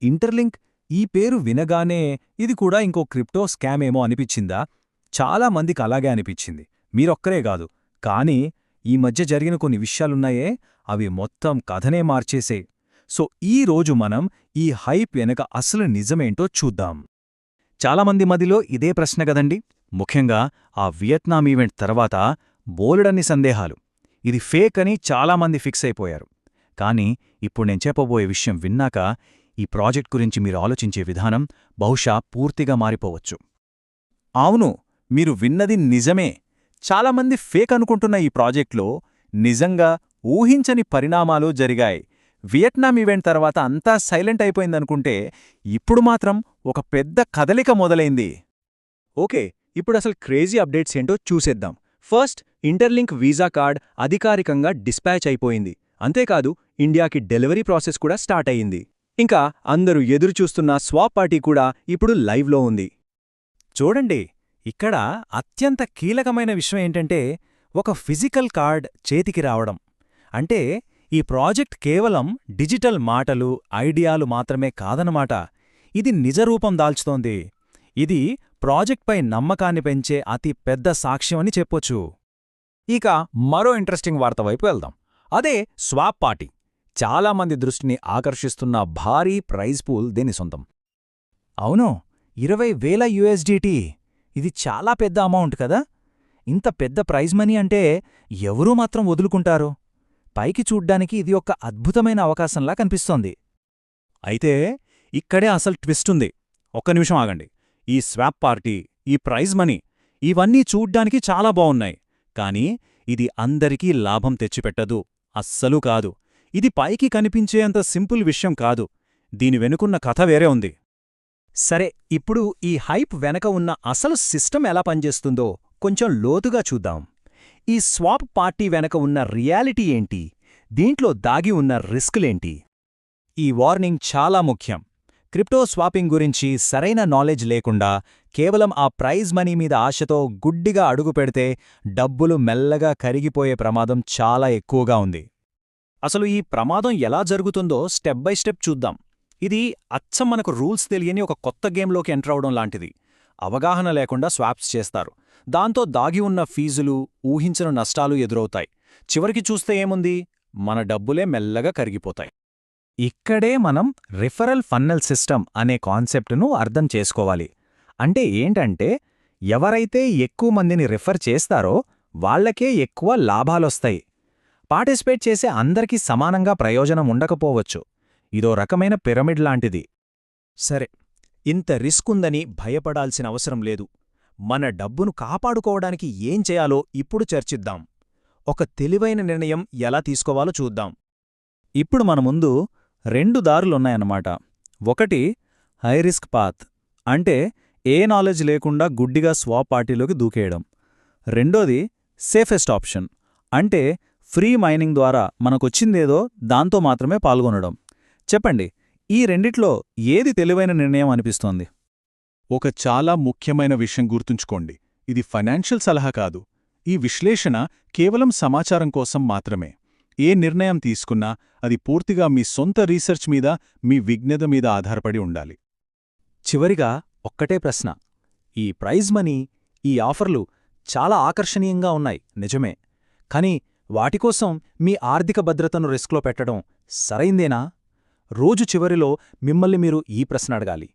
Interlink ఈ పేరు వినగానే ఇది కూడా ఇంకో క్రిప్టో స్కామ్ ఏమో అనిపించిందా? చాలా మందికి అలాగే అనిపించింది, మీరొక్కరే గాదు. కానీ ఈ మధ్య జరిగిన కొన్ని విషయాలున్నాయే, అవి మొత్తం కథనే మార్చేసే. సో ఈ రోజు మనం ఈ హైప్ వెనక అసలు నిజమేంటో చూద్దాం. చాలామంది మదిలో ఇదే ప్రశ్న గదండి, ముఖ్యంగా ఆ వియత్నాం ఈవెంట్ తర్వాత బోలెడన్ని సందేహాలు. ఇది ఫేక్ అని చాలామంది ఫిక్స్ అయిపోయారు. కానీ ఇప్పుడు నేను చెప్పబోయే విషయం విన్నాక ఈ ప్రాజెక్ట్ గురించి మీరు ఆలోచించే విధానం బహుశా పూర్తిగా మారిపోవచ్చు. అవును, మీరు విన్నది నిజమే. చాలామంది ఫేక్ అనుకుంటున్న ఈ ప్రాజెక్ట్లో నిజంగా ఊహించని పరిణామాలు జరిగాయి. వియత్నాం ఈవెంట్ తర్వాత అంతా సైలెంట్ అయిపోయిందనుకుంటే ఇప్పుడు మాత్రం ఒక పెద్ద కదలిక మొదలైంది. ఓకే, ఇప్పుడసలు క్రేజీ అప్డేట్స్ ఏంటో చూసేద్దాం. ఫస్ట్, ఇంటర్లింక్ వీసా కార్డ్ అధికారికంగా డిస్పాచ్ అయిపోయింది. అంతేకాదు, ఇండియాకి డెలివరీ ప్రాసెస్ కూడా స్టార్ట్ అయ్యింది. ఇంకా అందరూ ఎదురుచూస్తున్న స్వాప్ పార్టీ కూడా ఇప్పుడు లైవ్లో ఉంది. చూడండి, ఇక్కడ అత్యంత కీలకమైన విషయం ఏంటంటే ఒక ఫిజికల్ కార్డ్ చేతికి రావడం. అంటే ఈ ప్రాజెక్ట్ కేవలం డిజిటల్ మాటలు, ఐడియాలు మాత్రమే కాదన్నమాట. ఇది నిజరూపం దాల్చుతోంది. ఇది ప్రాజెక్ట్పై నమ్మకాన్ని పెంచే అతి పెద్ద సాక్ష్యమని చెప్పొచ్చు. ఇక మరో ఇంట్రెస్టింగ్ వార్త వైపు వెళ్దాం. అదే స్వాప్ పార్టీ. చాలామంది దృష్టిని ఆకర్షిస్తున్న భారీ ప్రైజ్ పూల్ దీని సొంతం. అవును, 20,000 USDT. ఇది చాలా పెద్ద అమౌంట్ కదా. ఇంత పెద్ద ప్రైజ్ మనీ అంటే ఎవరూ మాత్రం వదులుకుంటారు? పైకి చూడ్డానికి ఇది ఒక అద్భుతమైన అవకాశంలా కనిపిస్తోంది. అయితే ఇక్కడే అసలు ట్విస్టుంది. ఒక్క నిమిషం ఆగండి. ఈ స్వాప్ పార్టీ, ఈ ప్రైజ్ మనీ, ఇవన్నీ చూడ్డానికి చాలా బావున్నాయి. కానీ ఇది అందరికీ లాభం తెచ్చిపెట్టదు, అస్సలు కాదు. ఇది పైకి కనిపించేంత సింపుల్ విషయం కాదు. దీని వెనుకున్న కథ వేరే ఉంది. సరే, ఇప్పుడు ఈ హైప్ వెనక ఉన్న అసలు సిస్టమ్ ఎలా పనిచేస్తుందో కొంచెం లోతుగా చూద్దాం. ఈ స్వాప్ పార్టీ వెనక ఉన్న రియాలిటీ ఏంటి? దీంట్లో దాగి ఉన్న రిస్కులేంటి? ఈ వార్నింగ్ చాలా ముఖ్యం. క్రిప్టో స్వాపింగ్ గురించి సరైన నాలెడ్జ్ లేకుండా కేవలం ఆ ప్రైజ్ మనీ మీద ఆశతో గుడ్డిగా అడుగుపెడితే డబ్బులు మెల్లగా కరిగిపోయే ప్రమాదం చాలా ఎక్కువగా ఉంది. అసలు ఈ ప్రమాదం ఎలా జరుగుతుందో స్టెప్ బై స్టెప్ చూద్దాం. ఇది అచ్చం మనకు రూల్స్ తెలియని ఒక కొత్త గేమ్లోకి ఎంటర్ అవడం లాంటిది. అవగాహన లేకుండా స్వాప్స్ చేస్తారు. దాంతో దాగి ఉన్న ఫీజులు, ఊహించిన నష్టాలు ఎదురవుతాయి. చివరికి చూస్తే ఏముంది, మన డబ్బులే మెల్లగా కరిగిపోతాయి. ఇక్కడే మనం రిఫరల్ ఫన్నెల్ సిస్టమ్ అనే కాన్సెప్టును అర్థం చేసుకోవాలి. అంటే ఏంటంటే, ఎవరైతే ఎక్కువ మందిని రిఫర్ చేస్తారో వాళ్లకే ఎక్కువ లాభాలొస్తాయి. పార్టిసిపేట్ చేసే అందరికీ సమానంగా ప్రయోజనం ఉండకపోవచ్చు. ఇదో రకమైన పిరమిడ్ లాంటిది. సరే, ఇంత రిస్క్ ఉందని భయపడాల్సిన అవసరం లేదు. మన డబ్బును కాపాడుకోవడానికి ఏం చేయాలో ఇప్పుడు చర్చిద్దాం. ఒక తెలివైన నిర్ణయం ఎలా తీసుకోవాలో చూద్దాం. ఇప్పుడు మన ముందు 2 దారులున్నాయన్నమాట. ఒకటి హైరిస్క్ పాత్, అంటే ఏ నాలెడ్జ్ లేకుండా గుడ్డిగా స్వాప్ పార్టీలోకి దూకేయడం. రెండోది సేఫెస్ట్ ఆప్షన్, అంటే ఫ్రీ మైనింగ్ ద్వారా మనకొచ్చిందేదో దాంతో మాత్రమే పాల్గొనడం. చెప్పండి, ఈ రెండిట్లో ఏది తెలివైన నిర్ణయం అనిపిస్తోంది? ఒక చాలా ముఖ్యమైన విషయం గుర్తుంచుకోండి. ఇది ఫైనాన్షియల్ సలహా కాదు. ఈ విశ్లేషణ కేవలం సమాచారం కోసం మాత్రమే. ఏ నిర్ణయం తీసుకున్నా అది పూర్తిగా మీ సొంత రీసెర్చ్ మీద, మీ విజ్ఞత మీద ఆధారపడి ఉండాలి. చివరిగా ఒక్కటే ప్రశ్న. ఈ ప్రైజ్ మనీ, ఈ ఆఫర్లు చాలా ఆకర్షణీయంగా ఉన్నాయి, నిజమే. కానీ వాటికోసం మీ ఆర్థిక భద్రతను రిస్క్లో పెట్టడం సరైందేనా? రోజు చివరిలో మిమ్మల్ని మీరు ఈ ప్రశ్న అడగాలి.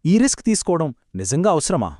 ఈ రిస్క్ తీసుకోవడం నిజంగా అవసరమా?